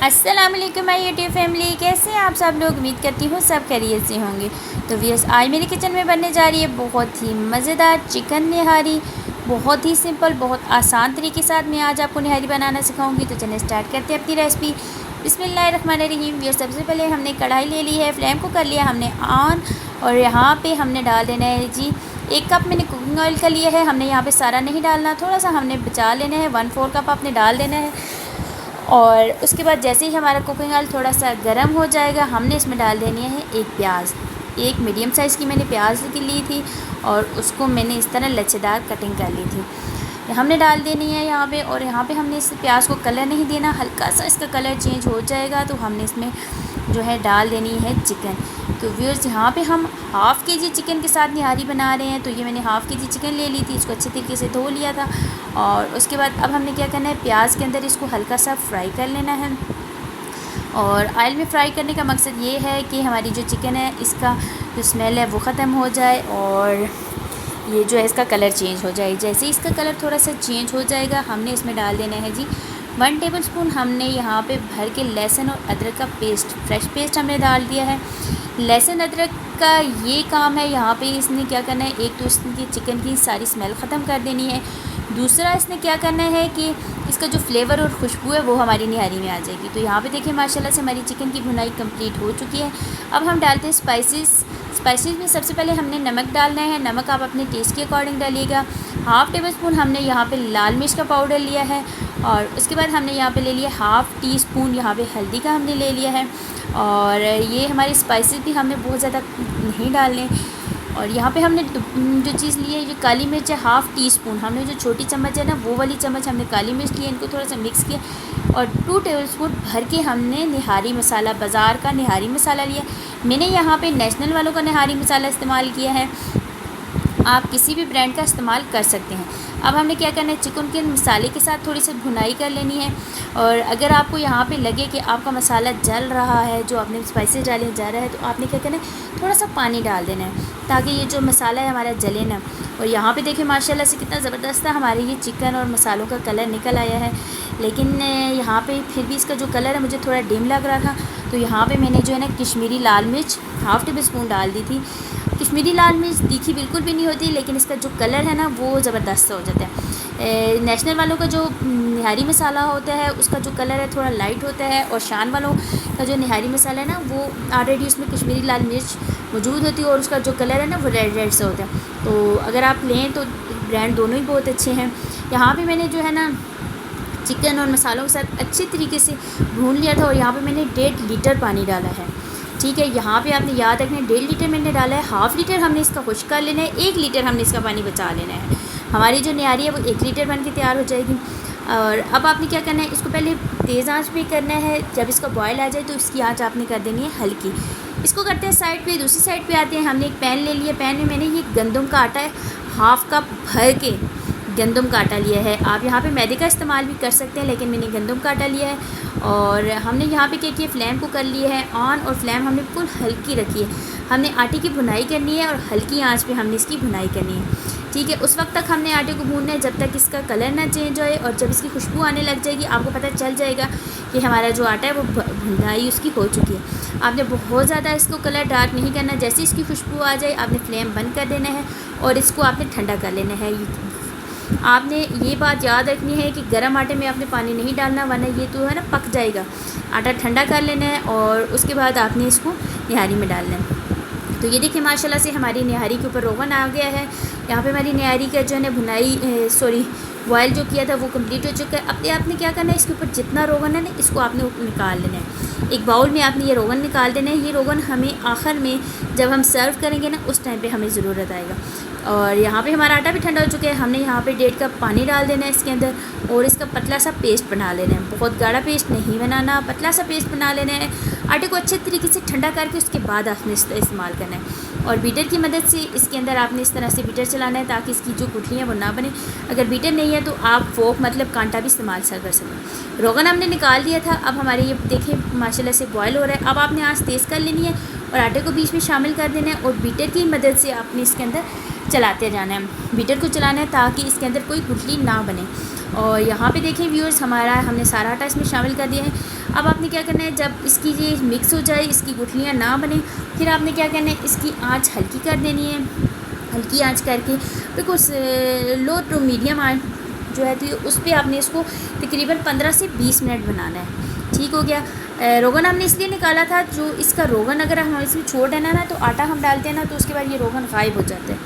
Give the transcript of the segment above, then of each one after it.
अस्सलाम वालेकुम my YouTube family, कैसे हैं आप सब लोग। उम्मीद करती हूँ सब खैरियत से होंगे। तो व्यूअर्स, आज मेरे किचन में बनने जा रही है बहुत ही मज़ेदार चिकन निहारी। बहुत ही सिंपल, बहुत आसान तरीके के साथ मैं आज आपको निहारी बनाना सिखाऊंगी। तो चलिए स्टार्ट करते हैं अपनी रेसिपी। बिस्मिल्लाहिर्रहमानिर्रहीम। व्यूअर्स, सबसे पहले हमने कढ़ाई ले ली है, फ्लेम को कर लिया हमने ऑन। और यहाँ पर हमने डाल देना है जी 1 कप मैंने कुकिंग ऑयल का लिया है। हमने यहाँ पर सारा नहीं डालना, थोड़ा सा हमने बचा लेना है। 1/4 कप आपने डाल देना है। और उसके बाद जैसे ही हमारा कुकिंग ऑयल थोड़ा सा गर्म हो जाएगा, हमने इसमें डाल देनी है 1 प्याज। एक मीडियम साइज़ की मैंने प्याज की ली थी और उसको मैंने इस तरह लच्छेदार कटिंग कर ली थी, हमने डाल देनी है यहाँ पे। और यहाँ पे हमने इस प्याज को कलर नहीं देना, हल्का सा इसका कलर चेंज हो जाएगा तो हमने इसमें जो है डाल देनी है चिकन। तो व्यूअर्स, यहाँ पे हम हाफ़ के जी चिकन के साथ निहारी बना रहे हैं। तो ये मैंने हाफ़ के जी चिकन ले ली थी, इसको अच्छे तरीके से धो लिया था। और उसके बाद अब हमने क्या करना है, प्याज के अंदर इसको हल्का सा फ्राई कर लेना है। और ऑयल में फ्राई करने का मकसद ये है कि हमारी जो चिकन है इसका जो स्मेल है वो ख़त्म हो जाए और ये जो है इसका कलर चेंज हो जाए। जैसे ही इसका कलर थोड़ा सा चेंज हो जाएगा, हमने इसमें डाल देना है जी 1 टेबलस्पून हमने यहाँ पे भर के लहसुन और अदरक का पेस्ट, फ्रेश पेस्ट हमने डाल दिया है। लहसुन अदरक का ये काम है, यहाँ पे इसने क्या करना है, एक तो इसकी चिकन की सारी स्मेल ख़त्म कर देनी है। दूसरा इसने क्या करना है कि इसका जो फ्लेवर और खुशबू है वो हमारी निहारी में आ जाएगी। तो यहाँ पे देखिए माशाल्लाह से हमारी चिकन की भुनाई कंप्लीट हो चुकी है। अब हम डालते हैं स्पाइसेस में सबसे पहले हमने नमक डालना है। नमक आप अपने टेस्ट के अकॉर्डिंग डालिएगा। हाफ़ टेबलस्पून हमने यहाँ पे लाल मिर्च का पाउडर लिया है। और उसके बाद हमने यहाँ पे ले लिया हाफ़ टी स्पून यहाँ पे हल्दी का हमने ले लिया है। और ये हमारे स्पाइसेस भी हमने बहुत ज़्यादा नहीं डालने। और यहाँ पे हमने जो चीज़ ली है, ये काली मिर्च है हाफ़ टी स्पून, हमने जो छोटी चम्मच है ना वो वाली चम्मच हमने काली मिर्च ली है, इनको थोड़ा सा मिक्स किया। और 2 टेबलस्पून भर के हमने निहारी मसाला, बाज़ार का निहारी मसाला लिया। मैंने यहाँ पे नेशनल वालों का निहारी मसाला इस्तेमाल किया है, आप किसी भी ब्रांड का इस्तेमाल कर सकते हैं। अब हमने क्या करना है, चिकन के मसाले के साथ थोड़ी सी भुनाई कर लेनी है। और अगर आपको यहाँ पे लगे कि आपका मसाला जल रहा है, जो आपने स्पाइसेस डाले जा रहा है, तो आपने क्या करना है, थोड़ा सा पानी डाल देना है ताकि ये जो मसाला है हमारा जले ना। और यहाँ पे देखिए माशाल्लाह से कितना ज़बरदस्त है हमारे ये चिकन और मसालों का कलर निकल आया है। लेकिन यहाँ पे फिर भी इसका जो कलर है मुझे थोड़ा डिम लग रहा था। तो यहाँ पे मैंने जो है ना कश्मीरी लाल मिर्च हाफ़ टेबल स्पून डाल दी थी। कश्मीरी लाल मिर्च तीखी बिल्कुल भी नहीं होती, लेकिन इसका जो कलर है ना वो ज़बरदस्त हो जाता है। नेशनल वालों का जो निहारी मसाला होता है उसका जो कलर है थोड़ा लाइट होता है। और शान वालों का जो निहारी मसाला है ना वो ऑलरेडी उसमें कश्मीरी लाल मिर्च मौजूद होती है और उसका जो कलर है ना वो रेड रेड से होता है। तो अगर आप लें तो ब्रांड दोनों ही बहुत अच्छे हैं। यहाँ पे मैंने जो है ना चिकन और मसालों के साथ अच्छे तरीके से भून लिया था। और यहाँ पे मैंने 1.5 लीटर पानी डाला है, ठीक है। यहाँ पे आपने याद रखना है 1.5 लीटर मैंने डाला है। हाफ़ लीटर हमने इसका खुश्क कर लेना है, 1 लीटर हमने इसका पानी बचा लेना है। हमारी जो निहारी है वो 1 लीटर बन के तैयार हो जाएगी। और अब आपने क्या करना है, इसको पहले तेज़ आंच पे करना है। जब इसका बॉयल आ जाए तो इसकी आंच आपने कर देनी है हल्की। इसको करते हैं साइड पे। दूसरी साइड पे आते हैं, हमने एक पैन ले लिया। पैन में मैंने ये गंदम का आटा है, हाफ़ कप भर के गंदम का आटा लिया है। आप यहाँ पे मैदे का इस्तेमाल भी कर सकते हैं, लेकिन मैंने गंदम का आटा लिया है। और हमने यहाँ पे क्या किया, फ्लेम को कर लिया है ऑन और फ्लेम हमने बिल्कुल हल्की रखी है। हमने आटे की भुनाई करनी है और हल्की आंच पे हमने इसकी भुनाई करनी है, ठीक है। उस वक्त तक हमने आटे को भूनना है जब तक इसका कलर ना चेंज होए। और जब इसकी खुशबू आने लग जाएगी आपको पता चल जाएगा कि हमारा जो आटा है वो भुनाई उसकी हो चुकी है। आपने बहुत ज़्यादा इसको कलर डार्क नहीं करना। जैसे इसकी खुशबू आ जाए आपने फ्लेम बंद कर देना है और इसको आपने ठंडा कर लेना है। आपने ये बात याद रखनी है कि गर्म आटे में आपने पानी नहीं डालना, वरना ये तो है ना पक जाएगा। आटा ठंडा कर लेना है और उसके बाद आपने इसको निहारी में डालना है। तो ये देखिए माशाल्लाह से हमारी निहारी के ऊपर रोगन आ गया है। यहाँ पे हमारी निहारी का जो है ना बॉयल जो किया था वो कंप्लीट हो चुका है। अब आपने क्या करना है, इसके ऊपर जितना रोगन है ना इसको आपने निकाल लेना है। एक बाउल में आपने ये रोगन निकाल देना है। ये रोगन हमें आखिर में जब हम सर्व करेंगे ना उस टाइम पे हमें ज़रूरत आएगा। और यहाँ पे हमारा आटा भी ठंडा हो चुका है। हमने यहाँ पे 1.5 कप पानी डाल देना है इसके अंदर और इसका पतला सा पेस्ट बना लेना है। बहुत गाढ़ा पेस्ट नहीं बनाना, पतला सा पेस्ट बना लेना है। आटे को अच्छे तरीके से ठंडा करके उसके बाद आपने इस्तेमाल करना है। और बीटर की मदद से इसके अंदर आपने इस तरह से बीटर चलाना है ताकि इसकी जो गुठलियाँ वो ना बने। अगर बीटर नहीं है तो आप फोक मतलब कांटा भी इस्तेमाल कर सकते। रोगन हमने निकाल दिया था। अब हमारे ये देखिए माशाल्लाह से बॉयल हो रहा है। अब आपने आँच तेज़ कर लेनी है और आटे को बीच में शामिल कर देना है और बीटर की मदद से आपने इसके अंदर चलाते जाना है। बीटर को चलाना है ताकि इसके अंदर कोई गुठली ना बने। और यहाँ पे देखें व्यूअर्स, हमने सारा आटा इसमें शामिल कर दिया है। अब आपने क्या करना है, जब इसकी ये मिक्स हो जाए, इसकी गुठलियाँ ना बने, फिर आपने क्या करना है, इसकी आँच हल्की कर देनी है। हल्की आंच करके बिल्कुल लो टू मीडियम आंच जो है तो उस पर आपने इसको तकरीबन 15 से 20 मिनट बनाना है। ठीक हो गया। रोगन हमने इसलिए निकाला था, जो इसका रोगन अगर हम इसमें छोड़ देना ना तो आटा हम डालते हैं ना तो उसके बाद ये रोगन गायब हो जाता है।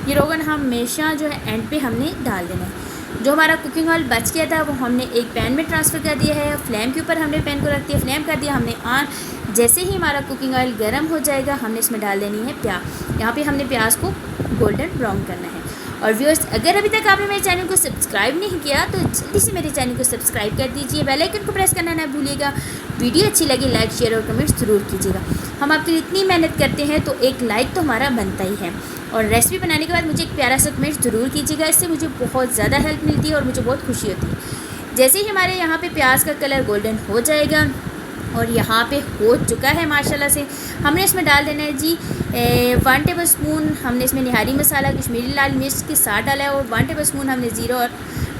ये रोगन हमेशा जो है एंड पे हमने डाल देना है। जो हमारा कुकिंग ऑयल बच गया था वो हमने एक पैन में ट्रांसफ़र कर दिया है। फ्लेम के ऊपर हमने पैन को रख दिया, फ्लेम कर दिया हमने ऑन। जैसे ही हमारा कुकिंग ऑयल गर्म हो जाएगा हमने इसमें डाल देनी है प्याज। यहाँ पे हमने प्याज को गोल्डन ब्राउन करना है। और व्यूअर्स, अगर अभी तक आपने मेरे चैनल को सब्सक्राइब नहीं किया तो जल्दी से मेरे चैनल को सब्सक्राइब कर दीजिए, बेल आइकन को प्रेस करना ना भूलिएगा। वीडियो अच्छी लगी लाइक शेयर और कमेंट्स ज़रूर कीजिएगा। हम आपके लिए इतनी मेहनत करते हैं तो एक लाइक तो हमारा बनता ही है। और रेसिपी बनाने के बाद मुझे एक प्यारा सा कमेंट ज़रूर कीजिएगा, इससे मुझे बहुत ज़्यादा हेल्प मिलती है और मुझे बहुत खुशी होती है। जैसे ही हमारे यहाँ पे प्याज का कलर गोल्डन हो जाएगा और यहाँ पे हो चुका है माशाल्लाह से, हमने इसमें डाल देना है जी 1 टेबल स्पून हमने इसमें निहारी मसाला कश्मीरी लाल मिर्च के साथ डाला है और 1 टेबल स्पून हमने ज़ीरा और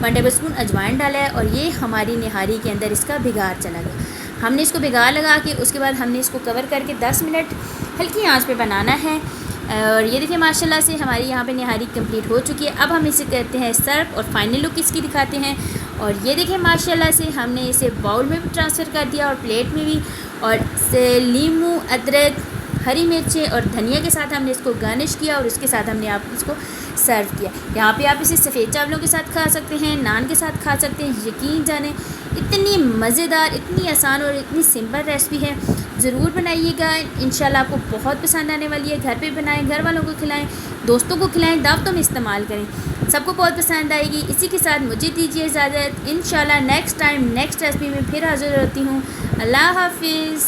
1 टेबल स्पून अजवाइन डाला है। और ये हमारी निहारी के अंदर इसका भिगार चला गया। हमने इसको भिगार लगा के उसके बाद हमने इसको कवर करके 10 मिनट हल्की आंच पे बनाना है। और ये देखिए माशाल्लाह से हमारी यहाँ पे निहारी कंप्लीट हो चुकी है। अब हम इसे करते हैं सर्व और फाइनल लुक इसकी दिखाते हैं। और ये देखिए माशाल्लाह से हमने इसे बाउल में भी ट्रांसफ़र कर दिया और प्लेट में भी, और नींबू अदरक हरी मिर्चें और धनिया के साथ हमने इसको गार्निश किया और उसके साथ हमने आप इसको सर्व किया। यहाँ पे आप इसे सफ़ेद चावलों के साथ खा सकते हैं, नान के साथ खा सकते हैं। यकीन जाने इतनी मज़ेदार, इतनी आसान और इतनी सिंपल रेसिपी है, ज़रूर बनाइएगा। इंशाल्लाह आपको बहुत पसंद आने वाली है। घर पे बनाएं, घर वालों को खिलाएं, दोस्तों को खिलाएं, दावतों में इस्तेमाल करें, सबको बहुत पसंद आएगी। इसी के साथ मुझे दीजिए इजाज़त। इंशाल्लाह नेक्स्ट टाइम नेक्स्ट रेसिपी में फिर हाज़िर होती हूँ। अल्लाह हाफिज़।